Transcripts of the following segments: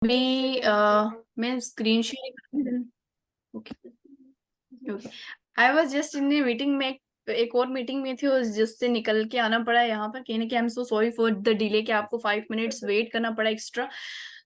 अभी मैं screen share. Okay okay. I was just in meeting में, एक और मीटिंग में थी और जिससे निकल के आना पड़ा यहाँ पर। कहने के I am so sorry for the delay कि आपको 5 मिनट्स वेट करना पड़ा एक्स्ट्रा।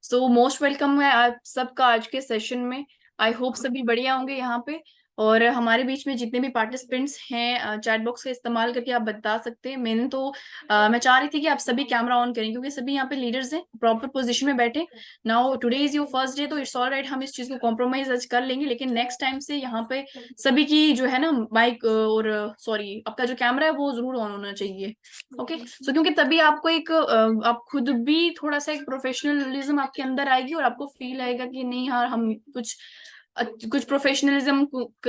सो मोस्ट वेलकम है आप सबका आज के सेशन में। आई होप सभी बढ़िया होंगे यहाँ पे। और हमारे बीच में जितने भी पार्टिसिपेंट्स हैं, चैट बॉक्स का इस्तेमाल करके आप बता सकते हैं। मैंने तो मैं चाह रही थी कि आप सभी कैमरा ऑन करें क्योंकि सभी यहाँ पे लीडर्स हैं, प्रॉपर पोजीशन में बैठे। Now today is your first day, तो इट्स ऑल राइट, हम इस चीज को कॉम्प्रोमाइज आज कर लेंगे, लेकिन नेक्स्ट टाइम से यहाँ पे सभी की जो है ना माइक और सॉरी आपका जो कैमरा है वो जरूर ऑन होना चाहिए। ओके सो क्योंकि तभी आपको एक आप खुद भी थोड़ा सा एक प्रोफेशनलिज्म आपके अंदर आएगी और आपको फील आएगा कि नहीं यार हम कुछ प्रोफेशनलिज्म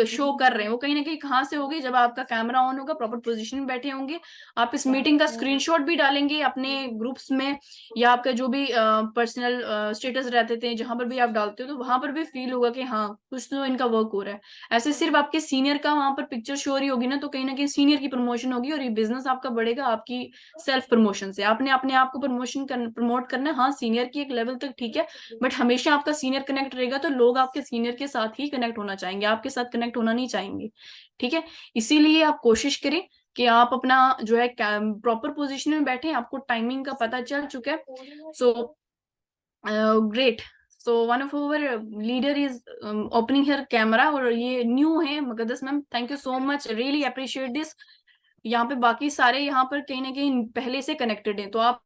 शो कर रहे हैं। वो कहीं ना कहीं कहाँ से होगी, जब आपका कैमरा ऑन होगा, प्रॉपर पोजीशन में बैठे होंगे, आप इस मीटिंग का स्क्रीनशॉट भी डालेंगे अपने ग्रुप्स में, या आपका जो भी पर्सनल स्टेटस रहते थे जहां पर भी आप डालते हो, तो वहां पर भी फील होगा कि हाँ कुछ तो इनका वर्क हो रहा है। ऐसे सिर्फ आपके सीनियर का वहां पर पिक्चर शो रही होगी ना, तो कहीं ना कहीं सीनियर की प्रमोशन होगी और ये बिजनेस आपका बढ़ेगा आपकी सेल्फ प्रमोशन से। आपने अपने आप को प्रमोट करना है, हाँ सीनियर की एक लेवल तक ठीक है, बट हमेशा आपका सीनियर कनेक्ट रहेगा तो लोग आपके सीनियर के साथ ही कनेक्ट होना चाहेंगे, आपके साथ कनेक्ट होना नहीं चाहेंगे। ठीक है, इसीलिए आप कोशिश करें कि आप अपना जो है प्रॉपर पोजीशन में बैठे। आपको टाइमिंग का पता चल चुका है, so great. So one of our leader is opening her camera, और ये न्यू है Muqaddas ma'am, thank you so much, really appreciate this. यहाँ पे बाकी सारे यहाँ पर कहीं ना कहीं पहले से कनेक्टेड हैं, तो आप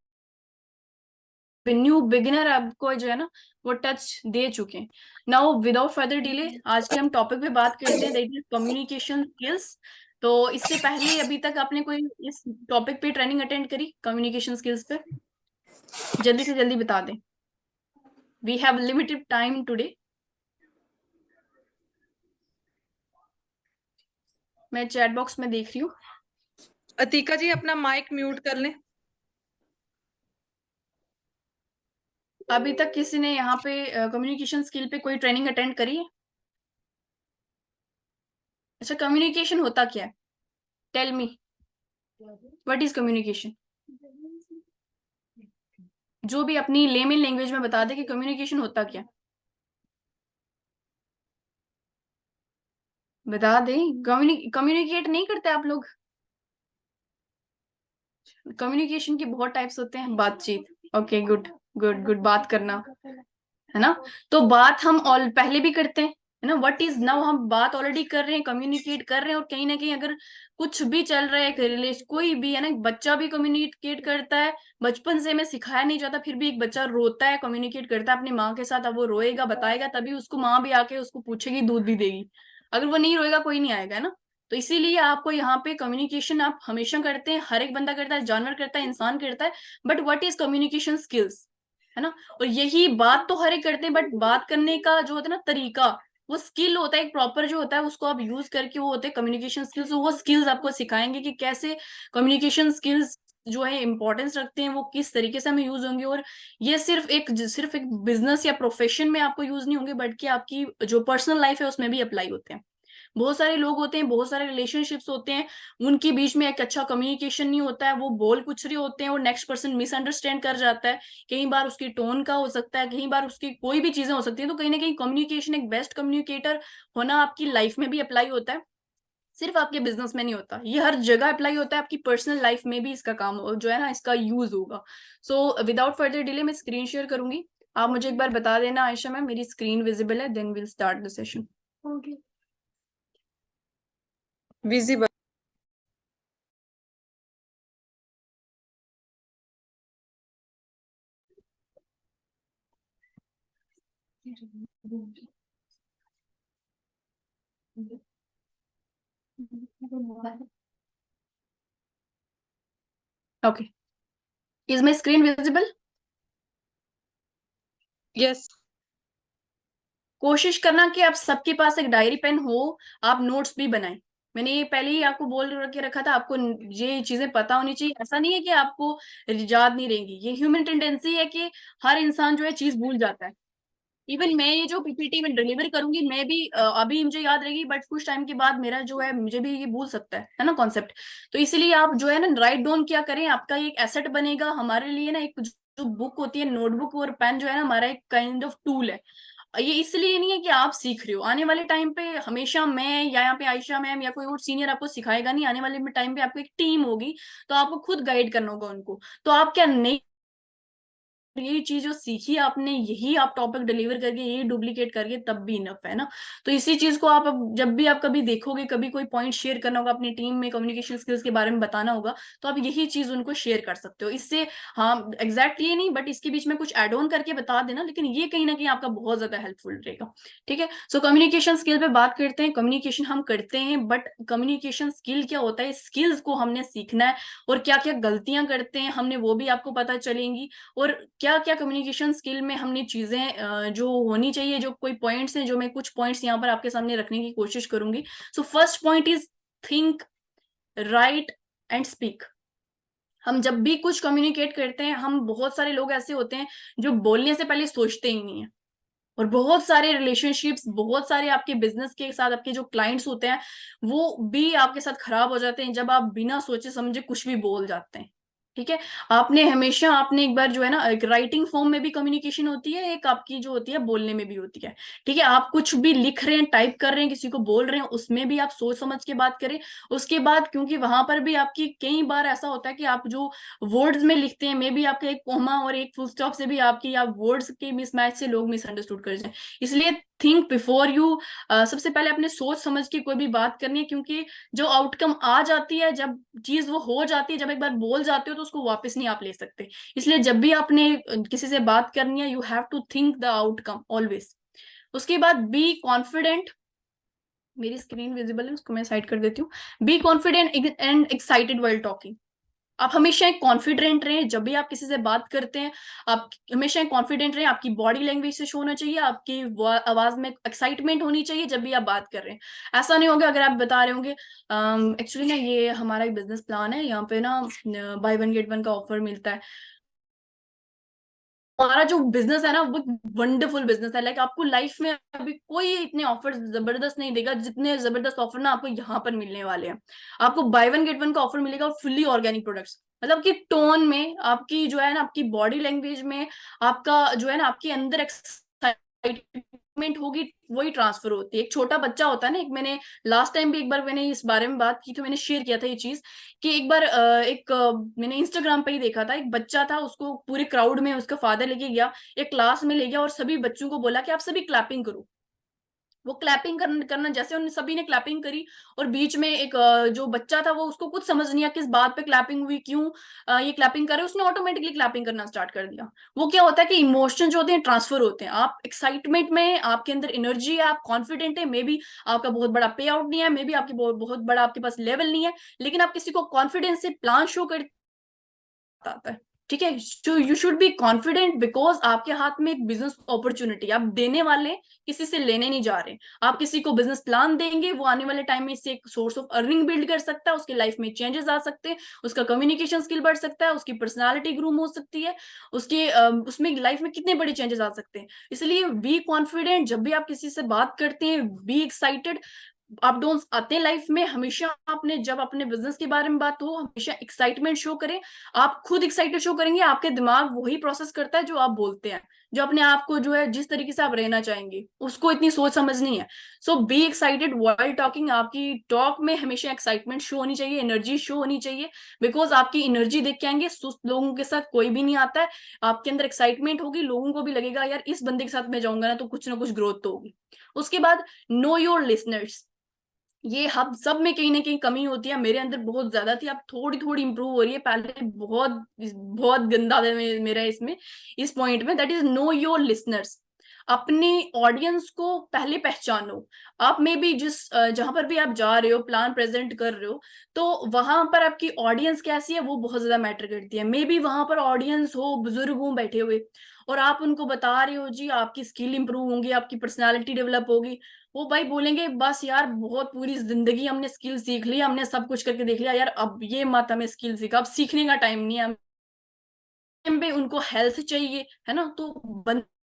न्यू बिगिनर आपको जो है ना वो टच दे चुके हैं। नाउ विदाउट फर्दर डिले आज के हम टॉपिक पे बात करते हैं, दैट इज कम्युनिकेशन स्किल्स। तो इससे पहले अभी तक आपने कोई इस टॉपिक पे ट्रेनिंग अटेंड करी कम्युनिकेशन स्किल्स पे? जल्दी से जल्दी बता दें, we have limited time today. मैं चैट बॉक्स में देख रही हूँ। अतिका जी अपना माइक म्यूट कर लें। अभी तक किसी ने यहाँ पे कम्युनिकेशन स्किल पे कोई ट्रेनिंग अटेंड करी है? अच्छा, कम्युनिकेशन होता क्या है? Tell me, what is communication? जो भी अपनी लेमन लैंग्वेज में बता दे कि कम्युनिकेशन होता क्या। बता दें, कम्युनिकेट नहीं करते आप लोग? कम्युनिकेशन के बहुत टाइप्स होते हैं। बातचीत, ओके गुड गुड गुड, बात करना है ना। तो बात हम ऑल पहले भी करते हैं, है ना। व्हाट इज नाउ, हम बात ऑलरेडी कर रहे हैं, कम्युनिकेट कर रहे हैं। और कहीं ना कहीं अगर कुछ भी चल रहा है, रिलेशन कोई भी है ना, बच्चा भी कम्युनिकेट करता है। बचपन से हमें सिखाया नहीं जाता, फिर भी एक बच्चा रोता है, कम्युनिकेट करता है अपनी माँ के साथ। अब वो रोएगा, बताएगा, तभी उसको माँ भी आके उसको पूछेगी, दूध भी देगी। अगर वो नहीं रोएगा कोई नहीं आएगा, है ना। तो इसीलिए आपको यहाँ पे कम्युनिकेशन आप हमेशा करते हैं, हर एक बंदा करता है, जानवर करता है, इंसान करता है। But what is communication skills, है ना। और यही बात तो हर एक करते हैं, बट बात करने का जो होता है ना तरीका, वो स्किल होता है एक प्रॉपर जो होता है, उसको आप यूज करके वो होते हैं कम्युनिकेशन स्किल्स। वो स्किल्स आपको सिखाएंगे कि कैसे कम्युनिकेशन स्किल्स जो है इंपॉर्टेंस रखते हैं, वो किस तरीके से हमें यूज होंगे। और ये सिर्फ एक बिजनेस या प्रोफेशन में आपको यूज नहीं होंगे, बल्कि आपकी जो पर्सनल लाइफ है उसमें भी अप्लाई होते हैं। बहुत सारे लोग होते हैं, बहुत सारे रिलेशनशिप्स होते हैं, उनके बीच में एक अच्छा कम्युनिकेशन नहीं होता है। वो बोल कुछ रहे होते हैं और नेक्स्ट पर्सन मिसअंडरस्टैंड कर जाता है। कई बार उसकी टोन का हो सकता है, कई बार उसकी कोई भी चीजें हो सकती है। तो कहीं ना कहीं कम्युनिकेशन, एक बेस्ट कम्युनिकेटर होना आपकी लाइफ में भी अप्लाई होता है, सिर्फ आपके बिजनेस में नहीं होता, ये हर जगह अप्लाई होता है। आपकी पर्सनल लाइफ में भी इसका काम जो है ना, इसका यूज होगा। सो विदाउट फर्दर डिले मैं स्क्रीन शेयर करूंगी। आप मुझे एक बार बता देना आयशा मैम, मेरी स्क्रीन विजिबल है, then will start the session. Visible. Okay, is my screen visible? Yes. कोशिश करना कि आप सबके पास एक डायरी पेन हो, आप नोट्स भी बनाएं। मैंने ये पहले ही आपको बोल के रखा था, आपको ये चीजें पता होनी चाहिए। ऐसा नहीं है कि आपको याद नहीं रहेंगी, ये ह्यूमन टेंडेंसी है कि हर इंसान जो है चीज भूल जाता है। इवन मैं ये जो पीपीटी में डिलीवर करूंगी, मैं भी अभी मुझे याद रहेगी, बट कुछ टाइम के बाद मेरा जो है मुझे भी ये भूल सकता है ना कॉन्सेप्ट। तो इसीलिए आप जो है ना राइट डाउन क्या करें, आपका एक एसेट बनेगा हमारे लिए ना, एक जो बुक होती है, नोटबुक और पेन जो है ना, हमारा एक काइंड ऑफ टूल है। ये इसलिए नहीं है कि आप सीख रहे हो, आने वाले टाइम पे हमेशा मैं या यहाँ पे आयशा मैम या कोई और सीनियर आपको सिखाएगा नहीं, आने वाले टाइम पे आपको एक टीम होगी, तो आपको खुद गाइड करना होगा उनको। तो आप क्या नहीं, यही चीज जो सीखी आपने, यही आप टॉपिक डिलीवर करके, यही डुप्लीकेट करके, तब भी इनफ है ना। तो इसी चीज को आप जब भी आप कभी देखोगे, कभी कोई पॉइंट शेयर करना होगा अपनी टीम में, कम्युनिकेशन स्किल्स के बारे में बताना होगा, तो आप यही चीज उनको शेयर कर सकते हो। इससे हाँ, एग्जैक्टली ये नहीं, बट इसके बीच में कुछ एड ऑन करके बता देना, लेकिन ये कहीं ना कहीं आपका बहुत ज्यादा हेल्पफुल रहेगा। ठीक है, सो कम्युनिकेशन स्किल पे बात करते हैं। कम्युनिकेशन हम करते हैं, बट कम्युनिकेशन स्किल क्या होता है, स्किल्स को हमने सीखना है, और क्या क्या गलतियां करते हैं हमने, वो भी आपको पता चलेंगी। और क्या क्या कम्युनिकेशन स्किल में हमने चीजें जो होनी चाहिए, जो कोई पॉइंट्स हैं, जो मैं कुछ पॉइंट्स यहाँ पर आपके सामने रखने की कोशिश करूंगी। So first point is think, right and speak. हम जब भी कुछ कम्युनिकेट करते हैं, हम बहुत सारे लोग ऐसे होते हैं जो बोलने से पहले सोचते ही नहीं है, और बहुत सारे रिलेशनशिप्स, बहुत सारे आपके बिजनेस के साथ आपके जो क्लाइंट्स होते हैं, वो भी आपके साथ खराब हो जाते हैं जब आप बिना सोचे समझे कुछ भी बोल जाते हैं। ठीक है, आपने हमेशा, आपने एक बार जो है ना, एक राइटिंग फॉर्म में भी कम्युनिकेशन होती है, एक आपकी जो होती है बोलने में भी होती है। ठीक है, आप कुछ भी लिख रहे हैं, टाइप कर रहे हैं, किसी को बोल रहे हैं, उसमें भी आप सोच समझ के बात करें। उसके बाद, क्योंकि वहां पर भी आपकी कई बार ऐसा होता है कि आप जो वर्ड्स में लिखते हैं, मे बी आपका एक कोमा और एक फुल स्टॉप से भी आपकी, आप वर्ड्स के मिसमैच से लोग मिसअंडरस्टूड कर जाए। इसलिए थिंक बिफोर यू, सबसे पहले अपने सोच समझ के कोई भी बात करनी है, क्योंकि जो आउटकम आ जाती है, जब चीज वो हो जाती है, जब एक बार बोल जाते हो, तो उसको वापस नहीं आप ले सकते। इसलिए जब भी आपने किसी से बात करनी है, you have to think the outcome always. उसके बाद बी कॉन्फिडेंट। मेरी स्क्रीन विजिबल है, उसको मैं साइड कर देती हूँ। Be confident and excited while talking. आप हमेशा एक कॉन्फिडेंट रहें जब भी आप किसी से बात करते हैं। आप हमेशा एक कॉन्फिडेंट रहें, आपकी बॉडी लैंग्वेज से शो होना चाहिए, आपकी आवाज में एक्साइटमेंट होनी चाहिए जब भी आप बात कर रहे हैं। ऐसा नहीं होगा अगर आप बता रहे होंगे एक्चुअली ना, ये हमारा एक बिजनेस प्लान है, यहाँ पे ना बाय वन गेट वन का ऑफर मिलता है। हमारा जो बिजनेस है ना, वो वंडरफुल बिजनेस है, लाइक आपको लाइफ में अभी कोई इतने ऑफर जबरदस्त नहीं देगा जितने जबरदस्त ऑफर ना आपको यहाँ पर मिलने वाले हैं। आपको बाय वन गेट वन का ऑफर मिलेगा, और फुल्ली ऑर्गेनिक प्रोडक्ट्स, मतलब कि टोन में, आपकी जो है ना, आपकी बॉडी लैंग्वेज में, आपका जो है ना, आपके अंदर एक्साइटमेंट होगी, वही ट्रांसफर होती है। एक छोटा बच्चा होता है ना, एक मैंने लास्ट टाइम भी एक बार मैंने इस बारे में बात की, तो मैंने शेयर किया था ये चीज, कि एक बार मैंने इंस्टाग्राम पे ही देखा था, एक बच्चा था, उसको पूरे क्राउड में उसका फादर लेके गया, एक क्लास में ले गया, और सभी बच्चों को बोला कि आप सभी क्लैपिंग करो। वो क्लैपिंग करना जैसे उन सभी ने क्लैपिंग करी, और बीच में एक जो बच्चा था, वो उसको कुछ समझ नहीं आया किस बात पे क्लैपिंग हुई, क्यों ये क्लैपिंग कर रहे हैं, उसने ऑटोमेटिकली क्लैपिंग करना स्टार्ट कर दिया। वो क्या होता है कि इमोशन जो होते हैं ट्रांसफर होते हैं, आप एक्साइटमेंट में, आपके अंदर एनर्जी है, आप कॉन्फिडेंट है, मे बी आपका बहुत बड़ा पे आउट नहीं है, मे बी आपकी बहुत बड़ा आपके पास लेवल नहीं है, लेकिन आप किसी को कॉन्फिडेंस से प्लान शो कर आता है। ठीक है, तो you should be confident, because आपके हाथ में एक बिजनेस अपॉर्चुनिटी आप देने वाले, किसी से लेने नहीं जा रहे। आप किसी को बिजनेस प्लान देंगे, वो आने वाले टाइम में इससे एक सोर्स ऑफ अर्निंग बिल्ड कर सकता है, उसके लाइफ में चेंजेस आ सकते हैं, उसका कम्युनिकेशन स्किल बढ़ सकता है, उसकी पर्सनालिटी ग्रूम हो सकती है, उसके उसमें लाइफ में कितने बड़े चेंजेस आ सकते हैं। इसलिए बी कॉन्फिडेंट, जब भी आप किसी से बात करते हैं, बी एक्साइटेड। अप डाउन्स आते हैं लाइफ में, हमेशा आपने, जब अपने बिजनेस के बारे में बात हो, हमेशा एक्साइटमेंट शो करें। आप खुद एक्साइटेड शो करेंगे, आपके दिमाग वही प्रोसेस करता है जो आप बोलते हैं, जो अपने आप को जो है, जिस तरीके से आप रहना चाहेंगे, उसको इतनी सोच समझ नहीं है। सो बी एक्साइटेड व्हाइल टॉकिंग। आपकी टॉक में हमेशा एक्साइटमेंट शो होनी चाहिए, एनर्जी शो होनी चाहिए, बिकॉज आपकी एनर्जी देख के आएंगे, सुस्त लोगों के साथ कोई भी नहीं आता है। आपके अंदर एक्साइटमेंट होगी, लोगों को भी लगेगा यार इस बंदे के साथ मैं जाऊंगा ना कुछ ग्रोथ तो होगी। उसके बाद नो योर लिसनर्स। ये हम सब में कहीं ना कहीं कमी होती है, मेरे अंदर बहुत ज्यादा थी, अब थोड़ी थोड़ी इंप्रूव हो रही है, पहले बहुत बहुत गंदा था मेरा इसमें, इस पॉइंट में। That is know your listeners. अपने ऑडियंस को पहले पहचानो। आप में भी जहां पर भी आप जा रहे हो, प्लान प्रेजेंट कर रहे हो, तो वहां पर आपकी ऑडियंस कैसी है, वो बहुत ज्यादा मैटर करती है। मे बी वहां पर ऑडियंस हो, बुजुर्ग हो बैठे हुए, और आप उनको बता रहे हो जी आपकी स्किल इंप्रूव होंगी, आपकी पर्सनालिटी डेवलप होगी, वो भाई बोलेंगे बस यार बहुत पूरी जिंदगी हमने स्किल सीख ली, हमने सब कुछ करके देख लिया यार, अब ये मत हमें स्किल सीखा, अब सीखने का टाइम नहीं है। टाइम पे उनको हेल्थ चाहिए, है ना। तो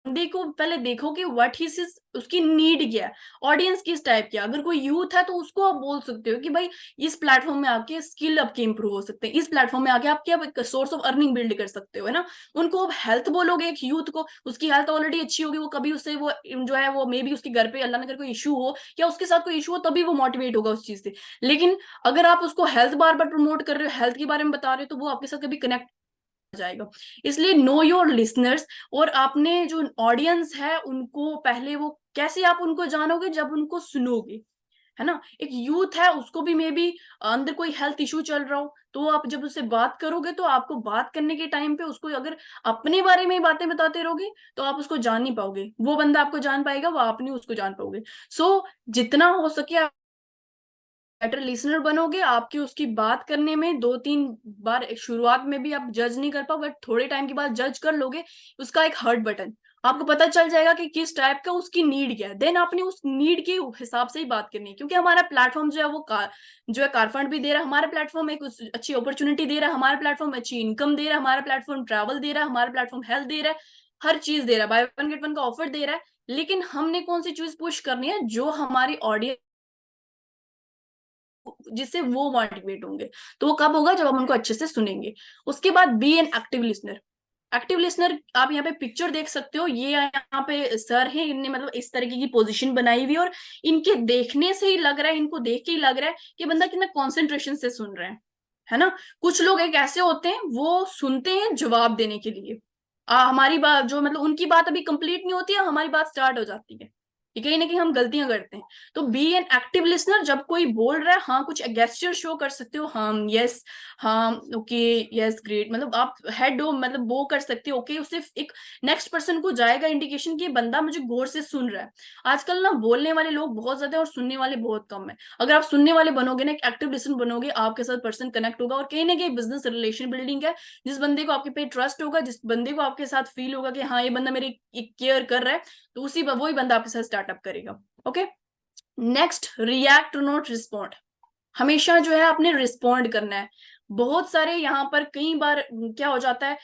बंदे को पहले देखो कि व्हाट ही उसकी नीड क्या है, ऑडियंस किस टाइप की है। अगर कोई यूथ है तो उसको आप बोल सकते हो कि भाई इस प्लेटफॉर्म में आके स्किल आपके इंप्रूव हो सकते हैं, इस प्लेटफॉर्म में आके आपके आप सोर्स ऑफ अर्निंग बिल्ड कर सकते हो, है ना। उनको आप हेल्थ बोलोगे, एक यूथ को उसकी हेल्थ ऑलरेडी अच्छी होगी, वो कभी उससे वो जो है वो मे बी उसके घर पे अल्लाह ना करे कोई इशू हो या उसके साथ कोई इशू हो, तभी वो मोटिवेट होगा उस चीज से। लेकिन अगर आप उसको हेल्थ बार बार प्रमोट कर रहे हो, हेल्थ के बारे में बता रहे हो, तो वो आपके साथ कभी कनेक्ट जाएगा। इसलिए नो योर लिसनर्स। और आपने जो ऑडियंस है उनको पहले वो कैसे आप उनको जानोगे, जब उनको सुनोगे, है ना। एक यूथ है उसको भी मे बी अंदर कोई हेल्थ इशू चल रहा हो, तो आप जब उससे बात करोगे तो आपको बात करने के टाइम पे उसको अगर अपने बारे में ही बातें बताते रहोगे तो आप उसको जान नहीं पाओगे, वो बंदा आपको जान पाएगा, वो आप नहीं उसको जान पाओगे। सो जितना हो सके आप बेटर लिसनर बनोगे। आपकी उसकी बात करने में 2-3 बार शुरुआत में भी आप जज नहीं कर पाओ, बट थोड़े टाइम के बाद जज कर लोगे। उसका एक हर्ट बटन, आपको पता चल जाएगा कि किस टाइप का उसकी नीड क्या है। देन आपने उस नीड के हिसाब से ही बात करनी है, क्योंकि हमारा प्लेटफॉर्म जो है वो जो है कार फंड भी दे रहा है, हमारा प्लेटफॉर्म एक अच्छी अपॉर्चुनिटी दे रहा है, हमारा प्लेटफॉर्म अच्छी इनकम दे रहा है, हमारा प्लेटफॉर्म ट्रैवल दे रहा है, हमारा प्लेटफॉर्म हेल्थ दे रहा है, हर चीज दे रहा है, बाय वन गेट वन का ऑफर दे रहा है। लेकिन हमने कौन सी चीज पुश करनी है, जो हमारी ऑडियंस जिससे वो मोटिवेट होंगे। तो वो कब होगा, जब हम उनको अच्छे से सुनेंगे। उसके बाद be an active listener. Active listener आप यहाँ पे पिक्चर देख सकते हो, ये यहाँ पे सर है, इनने मतलब इस तरीके की पोजीशन बनाई हुई है, और इनके देखने से ही लग रहा है, इनको देख के ही लग रहा है कि बंदा कितना कॉन्सेंट्रेशन से सुन रहा है ना। कुछ लोग एक ऐसे होते हैं वो सुनते हैं जवाब देने के लिए, हमारी बात जो मतलब उनकी बात अभी कंप्लीट नहीं होती है, हमारी बात स्टार्ट हो जाती है। ये कहीं ना कहीं हम गलतियां करते हैं। तो बी एन एक्टिव लिसनर, जब कोई बोल रहा है, हाँ कुछ गेस्चर शो कर सकते हो, हाँ यस, हाँ ओके, यस ग्रेट, मतलब आप हेड हो, मतलब वो कर सकते हो ओके, उससे एक नेक्स्ट पर्सन को जाएगा इंडिकेशन कि बंदा मुझे गौर से सुन रहा है। आजकल ना बोलने वाले लोग बहुत ज्यादा है और सुनने वाले बहुत कम है। अगर आप सुनने वाले बनोगे ना, एक एक्टिव लिसनर बनोगे, आपके साथ पर्सन कनेक्ट होगा, और कहीं ना कहीं बिजनेस रिलेशन बिल्डिंग है। जिस बंदे को आपके पे ट्रस्ट होगा, जिस बंदे को आपके साथ फील होगा कि हाँ ये बंदा मेरी केयर कर रहा है, तो उसी वही बंदा आपके साथ स्टार्टअप करेगा। Okay. Next, react not respond. हमेशा जो है आपने रिस्पॉन्ड करना है। बहुत सारे यहाँ पर कई बार क्या हो जाता है,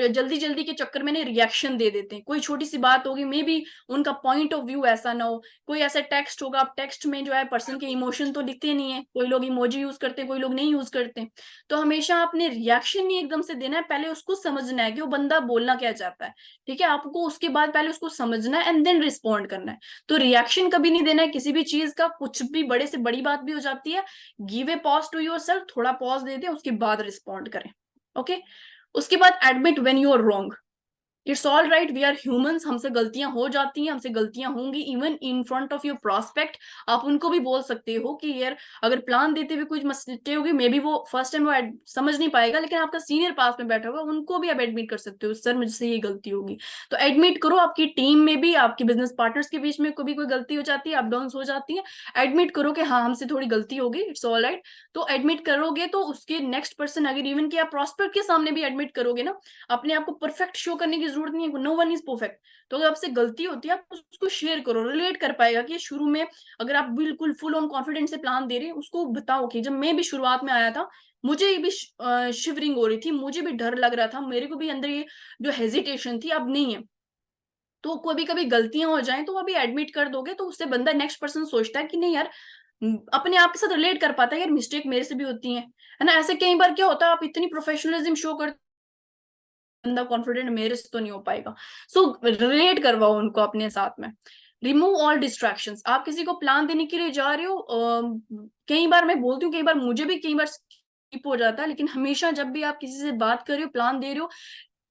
जल्दी जल्दी के चक्कर में रिएक्शन दे देते हैं। कोई छोटी सी बात होगी, मे बी उनका पॉइंट ऑफ व्यू ऐसा ना हो, कोई ऐसा टेक्स्ट होगा, आप टेक्स्ट में जो है पर्सन के इमोशन तो लिखते नहीं है, कोई लोग इमोजी यूज करते हैं, कोई लोग नहीं यूज करते। तो हमेशा आपने रिएक्शन नहीं एकदम से देना है, पहले उसको समझना है कि वो बंदा बोलना क्या चाहता है। ठीक है, आपको उसके बाद पहले उसको समझना है एंड देन रिस्पॉन्ड करना है। तो रिएक्शन कभी नहीं देना है किसी भी चीज का, कुछ भी बड़े से बड़ी बात भी हो जाती है, give a pause to yourself, थोड़ा पॉज दे दे, उसके बाद रिस्पॉन्ड करें। ओके। उसके बाद admit when you are wrong. It's all right, we are humans, हमसे गलतियां हो जाती हैं, हमसे गलतियां होंगी, even in front of your prospect. आप उनको भी बोल सकते हो कि यार अगर प्लान देते हुए कुछ मिस्टेक होगी, मे बी वो फर्स्ट टाइम वो समझ नहीं पाएगा, लेकिन आपका सीनियर पास में बैठा होगा, उनको भी आप एडमिट कर सकते हो, सर मुझसे ये गलती होगी। तो एडमिट करो, आपकी टीम में भी, आपके बिजनेस पार्टनर्स के बीच में कभी कोई गलती हो जाती है, अप डाउन हो जाती है, एडमिट करो कि हाँ हमसे थोड़ी गलती होगी, इट्स ऑल राइट। तो एडमिट करोगे तो उसके नेक्स्ट पर्सन, अगर इवन कि आप प्रॉस्पेक्ट के सामने भी एडमिट करोगे ना, अपने आप को परफेक्ट शो करने की जरूरत नहीं है, नो वन इज परफेक्ट। तो अगर आपसे गलती होती है, आप उसको शेयर करो, रिलेट कर पाएगा कि शुरू में अगर आप बिल्कुल फुल ऑन कॉन्फिडेंस से प्लान दे रहे हैं, उसको बताओ कि जब मैं भी शुरुआत में आया था, मुझे भी शिवरिंग हो रही थी, मुझे भी डर लग रहा था, मेरे को भी अंदर ये जो हेजिटेशन थी, अब नहीं है। तो कभी कभी गलतियां हो जाएं तो अभी एडमिट कर दोगे, तो उससे बंदा नेक्स्ट पर्सन सोचता है कि नहीं यार, अपने आप के साथ रिलेट कर पाता है, यार मिस्टेक मेरे से भी होती है ना। ऐसे कई बार क्या होता है, आप इतनी प्रोफेशनलिज्म शो करते, बंदा कॉन्फिडेंट, मेरे से तो नहीं हो पाएगा। सो रिलेट करवाओ उनको अपने साथ में। Remove all distractions. आप किसी को प्लान देने के लिए जा रहे हो, कई बार मैं बोलती हूँ, कई बार मुझे भी कई बार स्किप हो जाता है, लेकिन हमेशा जब भी आप किसी से बात कर रहे हो, प्लान दे रहे हो,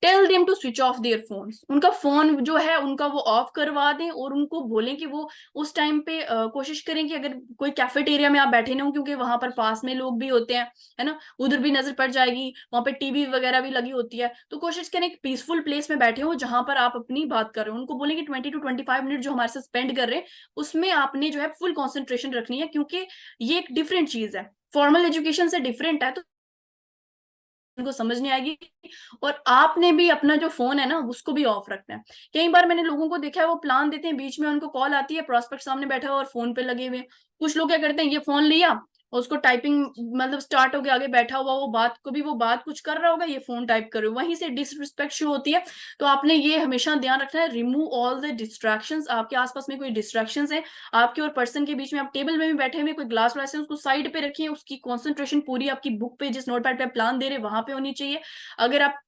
tell them to switch off their phones. उनका फोन जो है उनका वो ऑफ करवा दें, और उनको बोलें कि वो उस टाइम पे कोशिश करें कि अगर कोई कैफेटेरिया में आप बैठे ना हो, क्योंकि वहां पर पास में लोग भी होते हैं, है ना, उधर भी नजर पड़ जाएगी, वहां पे टीवी वगैरह भी लगी होती है, तो कोशिश करें एक पीसफुल प्लेस में बैठे हो जहां पर आप अपनी बात कर रहे हो। उनको बोलें कि 20 to 25 मिनट जो हमारे साथ स्पेंड कर रहे हैं, उसमें आपने जो है फुल कॉन्सेंट्रेशन रखनी है, क्योंकि ये एक डिफरेंट चीज है, फॉर्मल एजुकेशन से डिफरेंट है, तो उनको समझ नहीं आएगी। और आपने भी अपना जो फोन है ना उसको भी ऑफ रखना है। कई बार मैंने लोगों को देखा है, वो प्लान देते हैं, बीच में उनको कॉल आती है, प्रोस्पेक्ट सामने बैठा हुआ और फोन पे लगे हुए। कुछ लोग क्या करते हैं, ये फोन लिया और उसको टाइपिंग मतलब स्टार्ट हो गया, आगे बैठा हुआ वो बात कुछ कर रहा होगा, ये फोन टाइप कर रहे हो, वहीं से डिसरिस्पेक्ट शुरू होती है। तो आपने ये हमेशा ध्यान रखना है, रिमूव ऑल द डिस्ट्रैक्शंस। आपके आसपास में कोई डिस्ट्रैक्शंस है आपके और पर्सन के बीच में, आप टेबल में भी बैठे हुए कोई ग्लास व्लास है उसको साइड पे रखिए, उसकी कॉन्सेंट्रेशन पूरी आपकी बुक पे जिस नोटपैड पे प्लान दे रहे वहां पे होनी चाहिए। अगर आप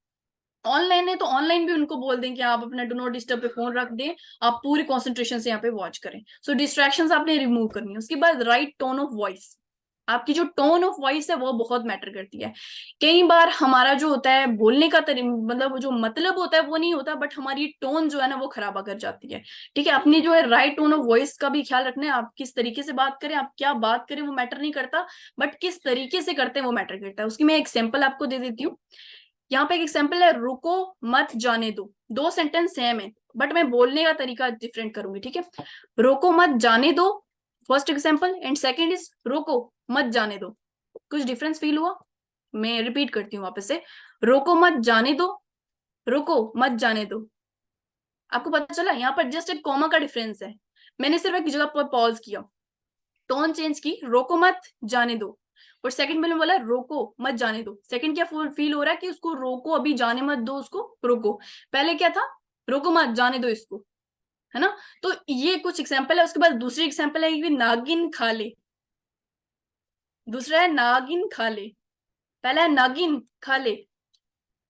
ऑनलाइन है तो ऑनलाइन भी उनको बोल दें कि आप अपना डू नॉट डिस्टर्ब पे फोन रख दें, आप पूरी कॉन्सेंट्रेशन से यहाँ पे वॉच करें। सो डिस्ट्रैक्शंस आपने रिमूव करनी है। उसके बाद राइट टोन ऑफ वॉइस, आपकी जो टोन ऑफ वॉइस है वो बहुत मैटर करती है। कई बार हमारा जो होता है बोलने का मतलब जो मतलब होता है वो नहीं होता, बट हमारी टोन जो है ना वो खराब कर जाती है। ठीक है, अपनी जो है राइट टोन ऑफ वॉइस का भी ख्याल रखना है। आप किस तरीके से बात करें, आप क्या बात करें वो मैटर नहीं करता, बट किस तरीके से करते हैं वो मैटर करता है। उसकी मैं एग्जाम्पल आपको दे देती हूँ। यहाँ पे एक एग्जाम्पल है, रुको मत जाने दो। दो सेंटेंस सेम है बट मैं बोलने का तरीका डिफरेंट करूंगी। ठीक है, रोको मत जाने दो first example, and second is रोको मत जाने दो। कुछ डिफरेंस फील हुआ? मैं रिपीट करती हूँ वापस से, रोको मत जाने दो, रोको मत जाने दो। आपको पता चला यहाँ पर जस्ट एक कॉमा का डिफरेंस है। मैंने सिर्फ एक जगह पर पॉज किया, टोन चेंज की, रोको मत जाने दो। और सेकंड मैंने बोला रोको मत जाने दो। सेकंड क्या फील हो रहा है कि उसको रोको, अभी जाने मत दो उसको, रोको। पहले क्या था, रोको मत जाने दो इसको, है ना। तो ये कुछ एग्जाम्पल है। उसके बाद दूसरी एग्जाम्पल है कि नागिन खा ले। दूसरा है नागिन खा ले। पहला है नागिन खा ले,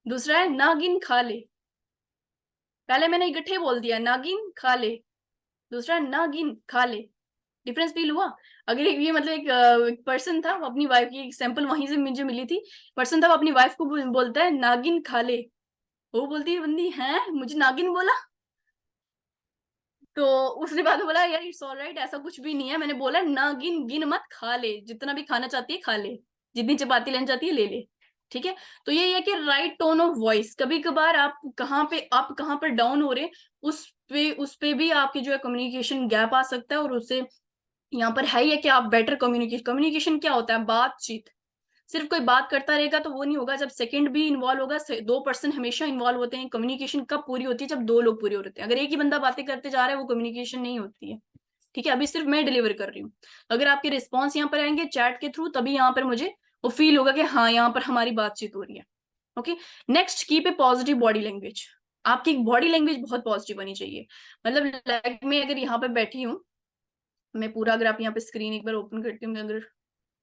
दूसरा है नागिन खा ले। पहले मैंने इकट्ठे बोल दिया नागिन खा ले, दूसरा है नागिन खा ले। डिफरेंस फील हुआ? अगर ये मतलब एक पर्सन था, वो अपनी वाइफ की एग्जाम्पल वहीं से मुझे मिली थी। पर्सन था, वो अपनी वाइफ को बोलता है नागिन खा ले। वो बोलती है बंदी, है मुझे नागिन बोला? तो उसने बाद में बोला यार इट्स ऑल राइट, ऐसा कुछ भी नहीं है, मैंने बोला नागिन गिन मत, खा ले, जितना भी खाना चाहती है खा ले, जितनी चपाती लेना चाहती है ले ले। ठीक है, तो ये है कि राइट टोन ऑफ वॉइस। कभी कभार आप कहाँ पर डाउन हो रहे, उस पे भी आपकी जो है कम्युनिकेशन गैप आ सकता है। और उससे यहाँ पर है ही है कि आप बेटर कम्युनिकेशन क्या होता है, बातचीत। सिर्फ कोई बात करता रहेगा तो वो नहीं होगा, जब सेकंड भी इन्वॉल्व होगा। दो पर्सन हमेशा इन्वॉल्व होते हैं। कम्युनिकेशन कब पूरी होती है, जब दो लोग पूरे होते हैं। अगर एक ही बंदा बातें करते जा रहा है वो कम्युनिकेशन नहीं होती है। ठीक है, अभी सिर्फ मैं डिलीवर कर रही हूँ। अगर आपके रिस्पॉन्स यहाँ पर आएंगे चैट के थ्रू, तभी यहाँ पर मुझे वो फील होगा कि हाँ यहाँ पर हमारी बातचीत हो रही है। Okay, next keep a positive body language. आपकी बॉडी लैंग्वेज बहुत पॉजिटिव होनी चाहिए। मतलब लाइक मैं अगर यहाँ पर बैठी हूँ, मैं पूरा, अगर आप यहाँ पे स्क्रीन एक बार ओपन करती हूँ, मैं अगर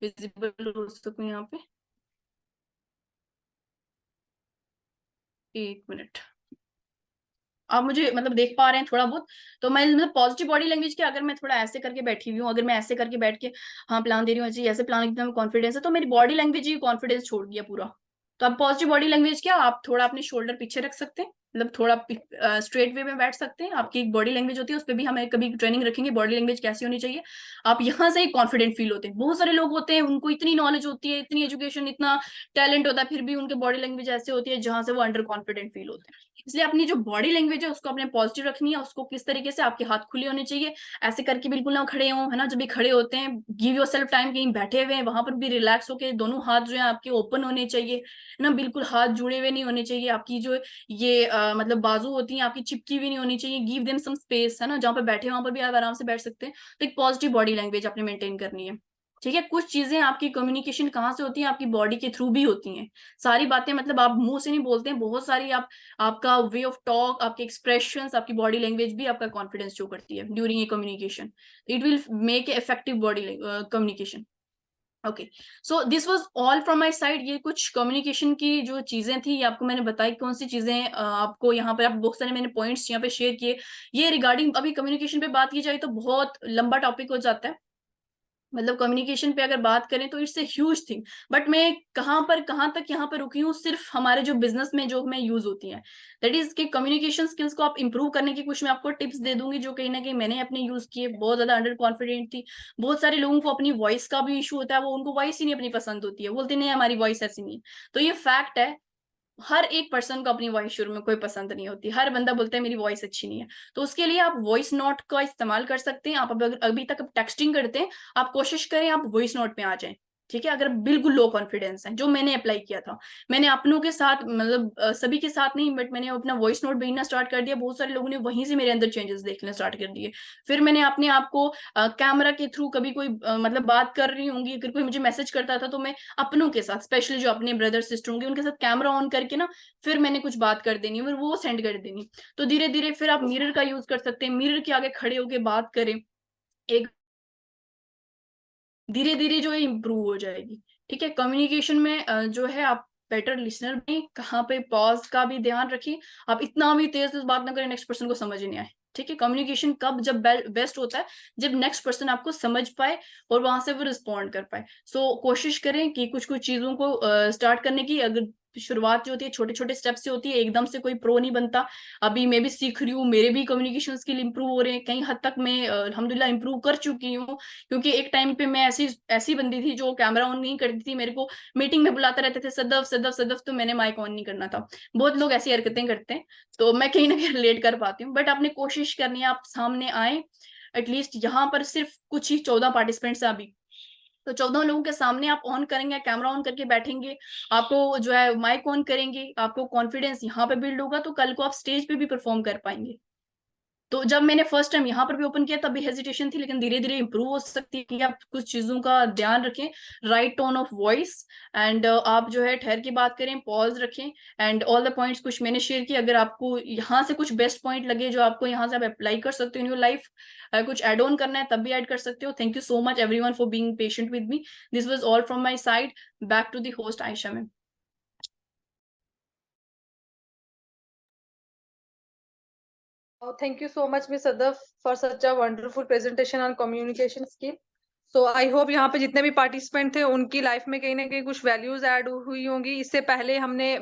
विजिबल हो सकूँ यहाँ पे, एक मिनट, आप मुझे मतलब देख पा रहे हैं थोड़ा बहुत? तो मैं मतलब पॉजिटिव बॉडी लैंग्वेज की, अगर मैं थोड़ा ऐसे करके बैठी हुई हूँ, अगर मैं ऐसे करके बैठ के हाँ प्लान दे रही हूँ, ऐसे प्लान एकदम कॉन्फिडेंस है, तो मेरी बॉडी लैंग्वेज ही कॉन्फिडेंस छोड़ दिया पूरा। तो आप पॉजिटिव बॉडी लैंग्वेज क्या, आप थोड़ा अपने शोल्डर पीछे रख सकते हैं, मतलब थोड़ा स्ट्रेट वे में बैठ सकते हैं। आपकी एक बॉडी लैंग्वेज होती है, उस पर भी हमें कभी ट्रेनिंग रखेंगे बॉडी लैंग्वेज कैसी होनी चाहिए। आप यहाँ से ही कॉन्फिडेंट फील होते हैं। बहुत सारे लोग होते हैं उनको इतनी नॉलेज होती है, इतनी एजुकेशन, इतना टैलेंट होता है, फिर भी उनके बॉडी लैंग्वेज ऐसे होती है जहां से वो अंडर कॉन्फिडेंट फील होते हैं। इसलिए अपनी जो बॉडी लैंग्वेज है उसको अपने पॉजिटिव रखनी है। उसको किस तरीके से, आपके हाथ खुले होने चाहिए, ऐसे करके बिल्कुल ना खड़े हो, है ना। जब भी खड़े होते हैं, गिव योर सेल्फ टाइम, कहीं बैठे हुए हैं वहां पर भी रिलैक्स होके दोनों हाथ जो है आपके ओपन होने चाहिए, है ना। बिल्कुल हाथ जुड़े हुए नहीं होने चाहिए। आपकी जो ये मतलब बाजू होती है आपकी चिपकी हुई नहीं होनी चाहिए। गिव देम सम स्पेस, है ना, जहाँ पे बैठे वहां पर भी आप आराम से बैठ सकते हैं। तो एक पॉजिटिव बॉडी लैंग्वेज आपने मेंटेन करनी है। ठीक है, कुछ चीजें आपकी कम्युनिकेशन कहाँ से होती है, आपकी बॉडी के थ्रू भी होती हैं। सारी बातें मतलब आप मुंह से नहीं बोलते हैं, बहुत सारी आपका वे ऑफ टॉक, आपके एक्सप्रेशंस, आपकी बॉडी लैंग्वेज भी आपका कॉन्फिडेंस शो करती है during a communication. It will make a effective body communication. Okay, so this was all from my side. ये कुछ कम्युनिकेशन की जो चीजें थी, ये आपको मैंने बताई कौन सी चीजें आपको यहाँ पर, आप बहुत सारे मैंने पॉइंट्स यहाँ पे शेयर किए। ये रिगार्डिंग अभी कम्युनिकेशन पे बात की जाए तो बहुत लंबा टॉपिक हो जाता है। मतलब कम्युनिकेशन पे अगर बात करें तो it's a huge thing. But मैं कहाँ तक यहाँ पर रुकी हूँ, सिर्फ हमारे जो बिजनेस में जो हमें यूज होती है, दैट इज कि कम्युनिकेशन स्किल्स को आप इंप्रूव करने की कुछ मैं आपको टिप्स दे दूंगी, जो कहीं ना कहीं मैंने अपने यूज किए। बहुत ज्यादा अंडर कॉन्फिडेंट थी। बहुत सारे लोगों को अपनी वॉइस का भी इशू होता है, वो उनको वॉइस ही नहीं अपनी पसंद होती है, बोलते नहीं हमारी वॉइस ऐसी नहीं है। तो ये फैक्ट है, हर एक पर्सन को अपनी वॉइस शुरू में कोई पसंद नहीं होती। हर बंदा बोलता है मेरी वॉइस अच्छी नहीं है। तो उसके लिए आप वॉइस नोट का इस्तेमाल कर सकते हैं। आप अभी तक टेक्सटिंग करते हैं, आप कोशिश करें आप वॉइस नोट पे आ जाएं। ठीक है, अगर बिल्कुल लो कॉन्फिडेंस है, जो मैंने अप्लाई किया था, मैंने अपनों के साथ मतलब सभी के साथ नहीं, बट मैंने अपना वॉइस नोट भेजना स्टार्ट कर दिया, बहुत सारे लोगों ने वहीं से मेरे अंदर चेंजेस देखने स्टार्ट कर दिए। फिर मैंने अपने आप को कैमरा के थ्रू कभी कोई मतलब बात कर रही होंगी, अगर कोई मुझे मैसेज करता था तो मैं अपनों के साथ, स्पेशली जो अपने ब्रदर सिस्टर होंगे, उनके साथ कैमरा ऑन करके ना फिर मैंने कुछ बात कर देनी, फिर वो सेंड कर देनी। तो धीरे धीरे फिर आप मिरर का यूज कर सकते हैं, मिरर के आगे खड़े होके बात करें, एक धीरे धीरे जो है इम्प्रूव हो जाएगी। ठीक है, कम्युनिकेशन में जो है आप बेटर लिसनर बने, कहाँ पे पॉज का भी ध्यान रखिए, आप इतना भी तेज तेज बात ना करें नेक्स्ट पर्सन को समझ ही नहीं आए। ठीक है, कम्युनिकेशन कब जब बेस्ट होता है, जब नेक्स्ट पर्सन आपको समझ पाए और वहां से वो रिस्पॉन्ड कर पाए। सो कोशिश करें कि कुछ कुछ चीजों को स्टार्ट करने की, अगर शुरुआत जो होती है छोटे छोटे स्टेप से होती है, एकदम से कोई प्रो नहीं बनता। अभी मैं भी सीख रही हूँ, मेरे भी कम्युनिकेशन स्किल इंप्रूव हो रहे हैं, कई हद तक मैं अल्हम्दुलिल्लाह इंप्रूव कर चुकी हूँ। क्योंकि एक टाइम पे मैं ऐसी ऐसी बंदी थी जो कैमरा ऑन नहीं करती थी, मेरे को मीटिंग में बुलाते रहते थे, सदफ सदफ सदफ, तो मैंने माइक ऑन नहीं करना था। बहुत लोग ऐसी हरकतें करते हैं, तो मैं कहीं ना कहीं रिलेट कर पाती हूँ, बट आपने कोशिश करनी है आप सामने आए। एटलीस्ट यहाँ पर सिर्फ कुछ ही 14 पार्टिसिपेंट्स हैं अभी, तो 14 लोगों के सामने आप ऑन करेंगे, कैमरा ऑन करके बैठेंगे, आपको जो है माइक ऑन करेंगे, आपको कॉन्फिडेंस यहाँ पे बिल्ड होगा, तो कल को आप स्टेज पे भी परफॉर्म कर पाएंगे। तो जब मैंने फर्स्ट टाइम यहाँ पर भी ओपन किया तब भी हेजिटेशन थी, लेकिन धीरे धीरे इंप्रूव हो सकती है कि आप कुछ चीजों का ध्यान रखें, right tone of voice, and आप जो है ठहर के बात करें, पॉज रखें, एंड ऑल द पॉइंट्स कुछ मैंने शेयर किए, अगर आपको यहाँ से कुछ बेस्ट पॉइंट लगे जो आपको यहाँ से आप अप्लाई कर सकते हो इन योर लाइफ, कुछ एड ऑन करना है तब भी ऐड कर सकते हो। Thank you so much everyone for being patient with me. This was all from my side. Back to the host Ayesha ma'am. Oh, thank you so much, Miss Sadaf, for such a wonderful presentation on communication skill. So I hope यहाँ पे जितने भी participant थे उनकी life में कहीं ना कहीं कुछ वैल्यूज ऐड हुई होंगी। इससे पहले हमने